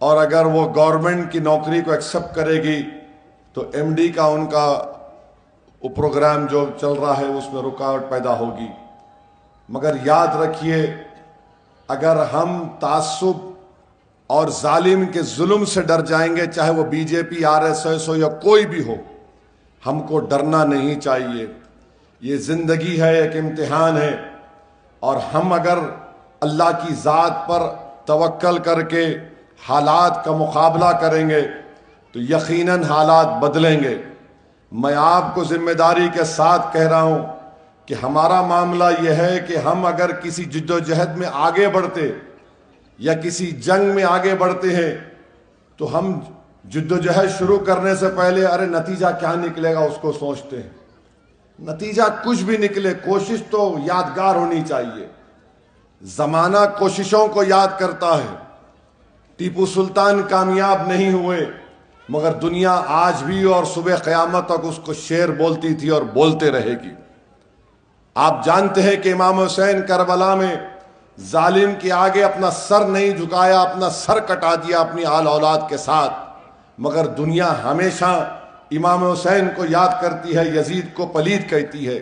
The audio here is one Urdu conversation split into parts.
اور اگر وہ گورنمنٹ کی نوکری کو ایکسپٹ کرے گی تو MD کا ان کا وہ پروگرام جو چل رہا ہے اس میں رکاوٹ پیدا ہوگی. مگر یاد رکھیے، اگر ہم تعصب اور ظالم کے ظلم سے ڈر جائیں گے، چاہے وہ BJP RSS ہو یا کوئی بھی ہو، ہم کو ڈرنا نہیں چاہیے. یہ زندگی ہے، ایک امتحان ہے، اور ہم اگر اللہ کی ذات پر توکل کر کے حالات کا مقابلہ کریں گے تو یقیناً حالات بدلیں گے. میں آپ کو ذمہ داری کے ساتھ کہہ رہا ہوں کہ ہمارا معاملہ یہ ہے کہ ہم اگر کسی جد و جہد میں آگے بڑھتے یا کسی جنگ میں آگے بڑھتے ہیں تو ہم جد و جہد شروع کرنے سے پہلے ارے نتیجہ کیا نکلے گا اس کو سوچتے ہیں. نتیجہ کچھ بھی نکلے، کوشش تو یادگار ہونی چاہیے. زمانہ کوششوں کو یاد کرتا ہے. ٹیپو سلطان کامیاب نہیں ہوئے مگر دنیا آج بھی اور صبح قیامت تک اس کو شعر بولتی تھی اور بولتے رہے گی. آپ جانتے ہیں کہ امام حسین کربلا میں ظالم کے آگے اپنا سر نہیں جھکایا، اپنا سر کٹا دیا اپنی آل اولاد کے ساتھ، مگر دنیا ہمیشہ امام حسین کو یاد کرتی ہے، یزید کو پلید کہتی ہے.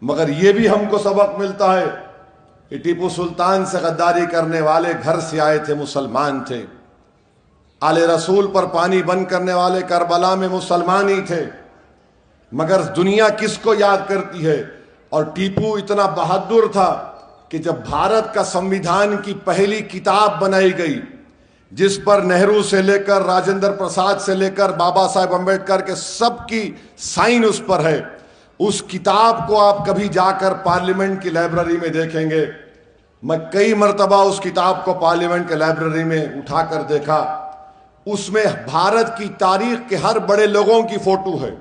مگر یہ بھی ہم کو سبق ملتا ہے کہ ٹیپو سلطان سے غداری کرنے والے گھر سے آئے تھے، مسلمان تھے. آل رسول پر پانی بند کرنے والے کربلا میں مسلمان ہی تھے. مگر دنیا کس کو یاد کرتی ہے؟ اور ٹیپو اتنا بہادر تھا کہ جب بھارت کا سمویدھان کی پہلی کتاب بنائی گئی، جس پر نہرو سے لے کر راجندر پرساد سے لے کر بابا صاحب امبیڈکر کے سب کی سائن اس پر ہے، اس کتاب کو آپ کبھی جا کر پارلیمنٹ کی لائبریری میں دیکھیں گے. میں کئی مرتبہ اس کتاب کو پارلیمنٹ کے لائبریری میں اٹھا کر دیکھا. اس میں بھارت کی تاریخ کے ہر بڑے لوگوں کی فوٹو ہے.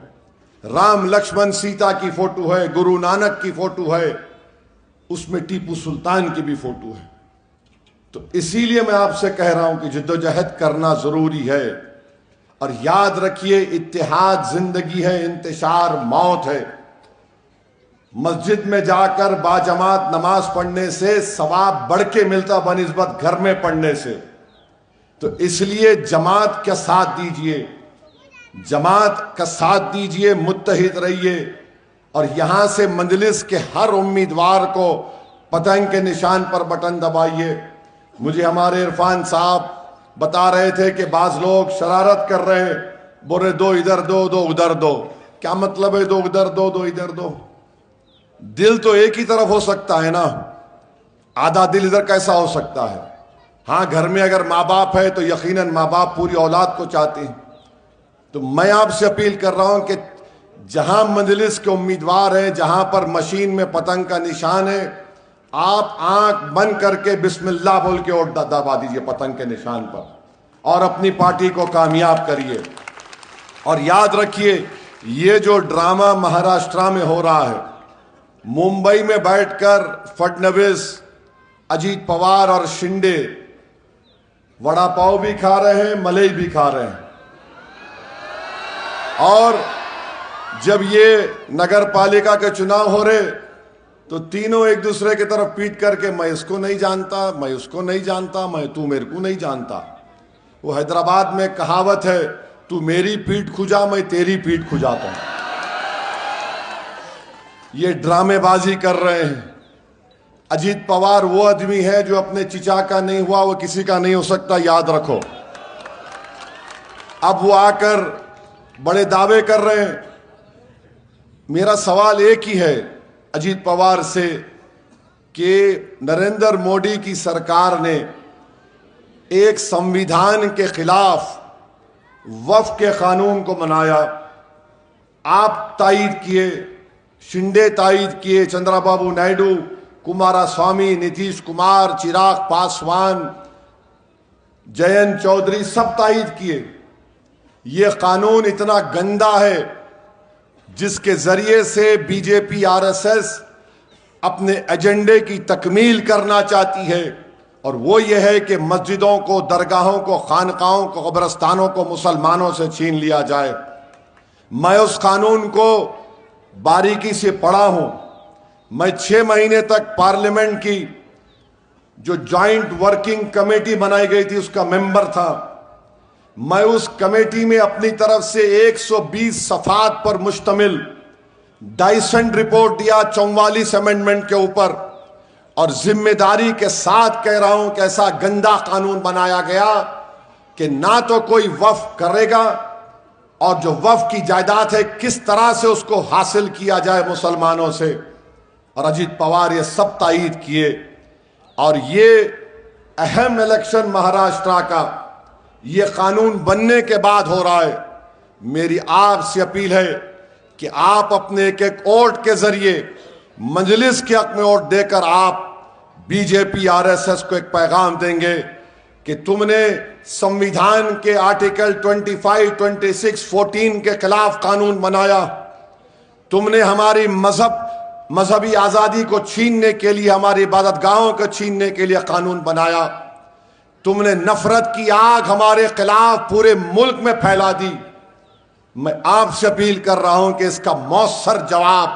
رام لکشمن سیتا کی فوٹو ہے، گرو نانک کی فوٹو ہے، اس میں ٹیپو سلطان کی بھی فوٹو ہے. تو اسی لیے میں آپ سے کہہ رہا ہوں کہ جد و جہد کرنا ضروری ہے. اور یاد رکھیے، اتحاد زندگی ہے، انتشار موت ہے. مسجد میں جا کر باجماعت نماز پڑھنے سے ثواب بڑھ کے ملتا بنسبت گھر میں پڑھنے سے. تو اس لیے جماعت کا ساتھ دیجئے، جماعت کا ساتھ دیجئے، متحد رہیے. اور یہاں سے مجلس کے ہر امیدوار کو پتنگ کے نشان پر بٹن دبائیے. مجھے ہمارے عرفان صاحب بتا رہے تھے کہ بعض لوگ شرارت کر رہے ہیں، بول رہے دو ادھر دو، دو ادھر دو. کیا مطلب ہے دو ادھر دو، دو ادھر دو؟ دل تو ایک ہی طرف ہو سکتا ہے نا، آدھا دل ادھر کیسا ہو سکتا ہے؟ ہاں، گھر میں اگر ماں باپ ہے تو یقیناً ماں باپ پوری اولاد کو چاہتے ہیں. تو میں آپ سے اپیل کر رہا ہوں کہ جہاں مجلس کے امیدوار ہیں، جہاں پر مشین میں پتنگ کا نشان ہے، آپ آنکھ بند کر کے بسم اللہ بول کے ووٹ دبا دیجئے پتنگ کے نشان پر اور اپنی پارٹی کو کامیاب کریے. اور یاد رکھیے، یہ جو ڈرامہ مہاراشٹرا میں ہو رہا ہے، ممبئی میں بیٹھ کر فڈنویس، اجیت پوار اور شنڈے وڑا پاؤ بھی کھا رہے ہیں، ملئی بھی کھا رہے ہیں. اور جب یہ نگر پالیکا کے چناؤ ہو رہے تو تینوں ایک دوسرے کی طرف پیٹ کر کے میں اس کو نہیں جانتا، میں اس کو نہیں جانتا، تو میرے کو نہیں جانتا. وہ حیدرآباد میں کہاوت ہے، تو میری پیٹ کھجا، میں تیری پیٹ کھجاتا ہوں. یہ ڈرامے بازی کر رہے ہیں. اجیت پوار وہ آدمی ہے جو اپنے چچا کا نہیں ہوا وہ کسی کا نہیں ہو سکتا، یاد رکھو. اب وہ آ کر بڑے دعوے کر رہے ہیں. میرا سوال ایک ہی ہے اجیت پوار سے کہ نریندر مودی کی سرکار نے ایک سمویدھان کے خلاف وفق کے قانون کو منایا، آپ تائید کیے، شنڈے تائید کیے، چندرا بابو نائیڈو، کمارا سوامی، نتیش کمار، چراغ پاسوان، جینت چودھری، سب تائید کیے. یہ قانون اتنا گندا ہے جس کے ذریعے سے BJP RSS اپنے ایجنڈے کی تکمیل کرنا چاہتی ہے، اور وہ یہ ہے کہ مسجدوں کو، درگاہوں کو، خانقاہوں کو، قبرستانوں کو مسلمانوں سے چھین لیا جائے. میں اس قانون کو باریکی سے پڑھا ہوں. میں 6 مہینے تک پارلیمنٹ کی جو جوائنٹ ورکنگ کمیٹی بنائی گئی تھی اس کا ممبر تھا. میں اس کمیٹی میں اپنی طرف سے 120 صفحات پر مشتمل ڈائسنٹ رپورٹ دیا 44 امینڈمنٹ کے اوپر, اور ذمہ داری کے ساتھ کہہ رہا ہوں کہ ایسا گندا قانون بنایا گیا کہ نہ تو کوئی وقف کرے گا, اور جو وقف کی جائیداد ہے کس طرح سے اس کو حاصل کیا جائے مسلمانوں سے. اور اجیت پوار یہ سب تائید کیے. اور یہ اہم الیکشن مہاراشٹرا کا یہ قانون بننے کے بعد ہو رہا ہے. میری آپ سے اپیل ہے کہ آپ اپنے ایک ایک ووٹ کے ذریعے مجلس کے حق میں ووٹ دے کر آپ B J P R S S کو ایک پیغام دیں گے کہ تم نے سمویدھان کے آرٹیکل 25, 26, 14 کے خلاف قانون بنایا. تم نے ہماری مذہبی آزادی کو چھیننے کے لیے, ہماری عبادت گاہوں کو چھیننے کے لیے قانون بنایا. تم نے نفرت کی آگ ہمارے خلاف پورے ملک میں پھیلا دی. میں آپ سے اپیل کر رہا ہوں کہ اس کا مؤثر جواب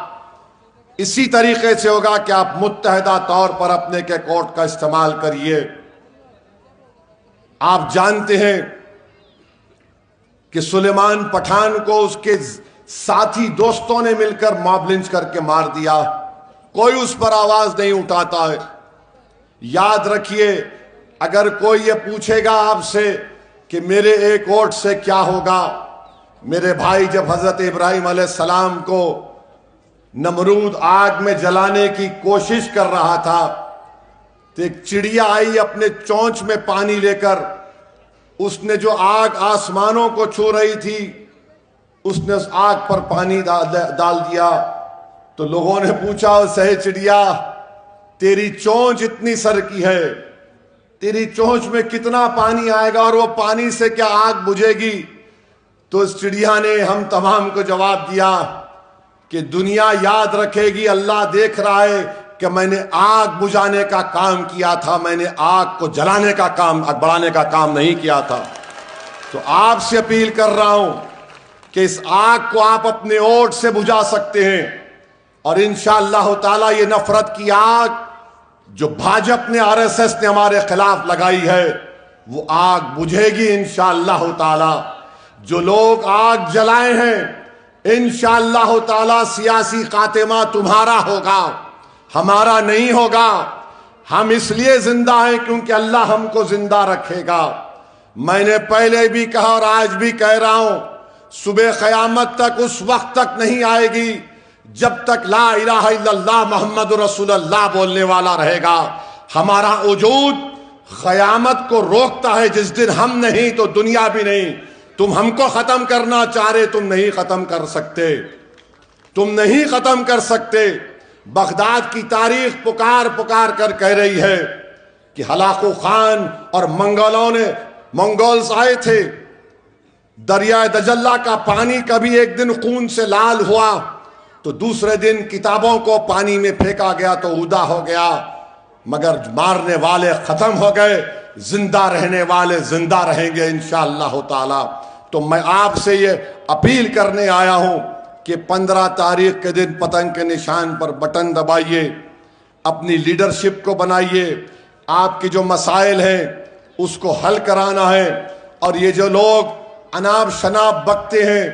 اسی طریقے سے ہوگا کہ آپ متحدہ طور پر اپنے کے کوٹ کا استعمال کریے. آپ جانتے ہیں کہ سلیمان پٹھان کو اس کے ساتھی دوستوں نے مل کر موب لنچ کر کے مار دیا. کوئی اس پر آواز نہیں اٹھاتا ہے. یاد رکھیے, اگر کوئی یہ پوچھے گا آپ سے کہ میرے ایک ووٹ سے کیا ہوگا, میرے بھائی جب حضرت ابراہیم علیہ السلام کو نمرود آگ میں جلانے کی کوشش کر رہا تھا تو ایک چڑیا آئی اپنے چونچ میں پانی لے کر, اس نے جو آگ آسمانوں کو چھو رہی تھی اس نے اس آگ پر پانی ڈال دیا. تو لوگوں نے پوچھا, سہے چڑیا تیری چونچ اتنی سر کی ہے, تیری چونچ میں کتنا پانی آئے گا اور وہ پانی سے کیا آگ بجھے گی؟ تو اس چڑیا نے ہم تمام کو جواب دیا کہ دنیا یاد رکھے گی, اللہ دیکھ رہا ہے کہ میں نے آگ بجھانے کا کام کیا تھا, میں نے آگ کو جلانے کا کام, بڑھانے کا کام نہیں کیا تھا. تو آپ سے اپیل کر رہا ہوں کہ اس آگ کو آپ اپنے ووٹ سے بجھا سکتے ہیں, اور انشاءاللہ تعالی یہ نفرت کی آگ جو بھاجپ نے آر ایس ایس نے ہمارے خلاف لگائی ہے وہ آگ بجھے گی انشاءاللہ تعالی. جو لوگ آگ جلائے ہیں انشاءاللہ تعالی سیاسی خاتمہ تمہارا ہوگا, ہمارا نہیں ہوگا. ہم اس لیے زندہ ہیں کیونکہ اللہ ہم کو زندہ رکھے گا. میں نے پہلے بھی کہا اور آج بھی کہہ رہا ہوں, صبح قیامت تک اس وقت تک نہیں آئے گی جب تک لا الہ الا اللہ محمد رسول اللہ بولنے والا رہے گا. ہمارا وجود قیامت کو روکتا ہے. جس دن ہم نہیں تو دنیا بھی نہیں. تم ہم کو ختم کرنا چاہ رہے, تم نہیں ختم کر سکتے, تم نہیں ختم کر سکتے. بغداد کی تاریخ پکار پکار کر کہہ رہی ہے کہ ہلاکو خان اور منگولز آئے تھے. دریائے دجلہ کا پانی کبھی ایک دن خون سے لال ہوا تو دوسرے دن کتابوں کو پانی میں پھینکا گیا تو ادا ہو گیا, مگر مارنے والے ختم ہو گئے, زندہ رہنے والے زندہ رہیں گے انشاءاللہ تعالی. تو میں آپ سے یہ اپیل کرنے آیا ہوں کہ 15 تاریخ کے دن پتنگ کے نشان پر بٹن دبائیے, اپنی لیڈرشپ کو بنائیے, آپ کی جو مسائل ہیں اس کو حل کرانا ہے. اور یہ جو لوگ اناب شناب بکتے ہیں,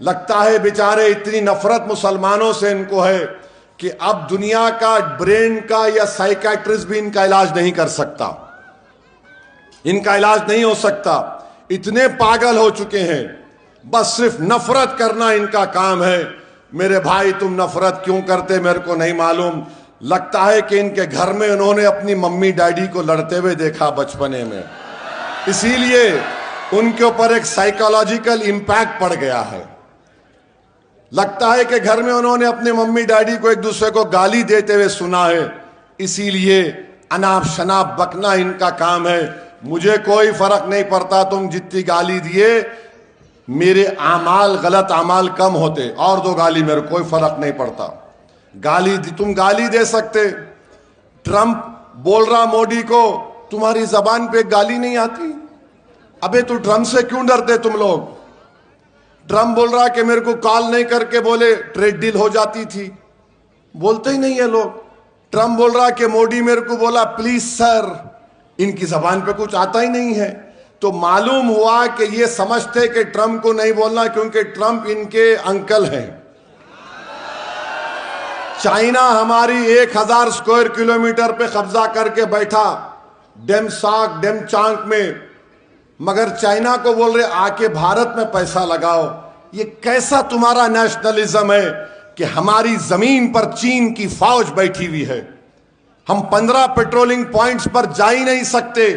لگتا ہے بیچارے اتنی نفرت مسلمانوں سے ان کو ہے کہ اب دنیا کا برین کا یا سائیکیٹرسٹ بھی ان کا علاج نہیں کر سکتا, ان کا علاج نہیں ہو سکتا. اتنے پاگل ہو چکے ہیں, بس صرف نفرت کرنا ان کا کام ہے. میرے بھائی تم نفرت کیوں کرتے میرے کو نہیں معلوم. لگتا ہے کہ ان کے گھر میں انہوں نے اپنی ممی ڈیڈی کو لڑتے ہوئے دیکھا بچپنے میں, اسی لیے ان کے اوپر ایک سائیکولوجیکل امپیکٹ پڑ گیا ہے. لگتا ہے کہ گھر میں انہوں نے اپنے ممی ڈیڈی کو ایک دوسرے کو گالی دیتے ہوئے سنا ہے, اسی لیے اناب شناب بکنا ان کا کام ہے. مجھے کوئی فرق نہیں پڑتا تم جتنی گالی دیے, میرے اعمال غلط اعمال کم ہوتے, اور دو گالی میرے کوئی فرق نہیں پڑتا. تم گالی دے سکتے. ٹرمپ بول رہا مودی کو تمہاری زبان پہ گالی نہیں آتی. ابے تو ٹرمپ سے کیوں ڈرتے تم لوگ؟ ٹرمپ بول رہا کہ میرے کو کال نہیں کر کے بولے ٹریڈ ڈیل ہو جاتی تھی. بولتے ہی نہیں ہے لوگ. ٹرمپ بول رہا کہ موڈی میرے کو بولا پلیز سر، ان کی زبان پہ کچھ آتا ہی نہیں ہے. تو معلوم ہوا کہ یہ سمجھتے کہ ٹرمپ کو نہیں بولنا کیونکہ ٹرمپ ان کے انکل ہیں. چائنا ہماری 1000 اسکوائر کلومیٹر پہ قبضہ کر کے بیٹھا ڈیم ساک ڈیم چانک میں، مگر چائنا کو بول رہے آ کے بھارت میں پیسہ لگاؤ. یہ کیسا تمہارا نیشنلزم ہے کہ ہماری زمین پر چین کی فوج بیٹھی ہوئی ہے، ہم 15 پیٹرولنگ پوائنٹس پر جا ہی نہیں سکتے،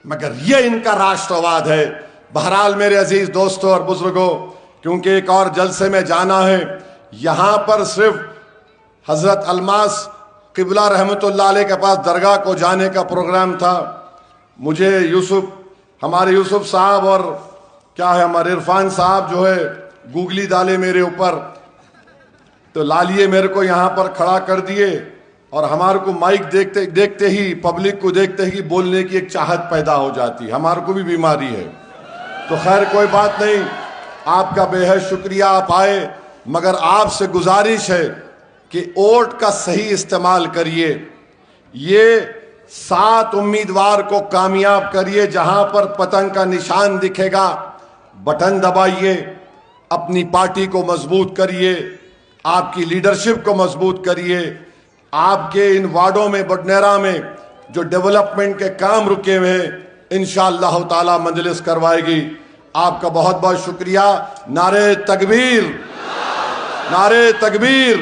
مگر یہ ان کا راشٹرواد ہے. بہرحال میرے عزیز دوستوں اور بزرگوں، کیونکہ ایک اور جلسے میں جانا ہے، یہاں پر صرف حضرت الماس قبلہ رحمۃ اللہ علیہ کے پاس درگاہ کو جانے کا پروگرام تھا. مجھے ہمارے یوسف صاحب اور کیا ہے ہمارے عرفان صاحب جو ہے گوگلی ڈالے میرے اوپر، تو لالیے میرے کو یہاں پر کھڑا کر دیے، اور ہمارے کو مائک دیکھتے ہی، پبلک کو دیکھتے ہی بولنے کی ایک چاہت پیدا ہو جاتی. ہمارے کو بھی بیماری ہے. تو خیر کوئی بات نہیں، آپ کا بے حد شکریہ، آپ آئے، مگر آپ سے گزارش ہے کہ ووٹ کا صحیح استعمال کریے. یہ 7 امیدوار کو کامیاب کریے. جہاں پر پتنگ کا نشان دکھے گا بٹن دبائیے، اپنی پارٹی کو مضبوط کریے، آپ کی لیڈرشپ کو مضبوط کریے. آپ کے ان وارڈوں میں، بڈنیرا میں جو ڈیولپمنٹ کے کام رکے ہوئے ہیں، انشاءاللہ تعالی مجلس کروائے گی. آپ کا بہت بہت شکریہ. نعرہ تکبیر، نعرہ تکبیر.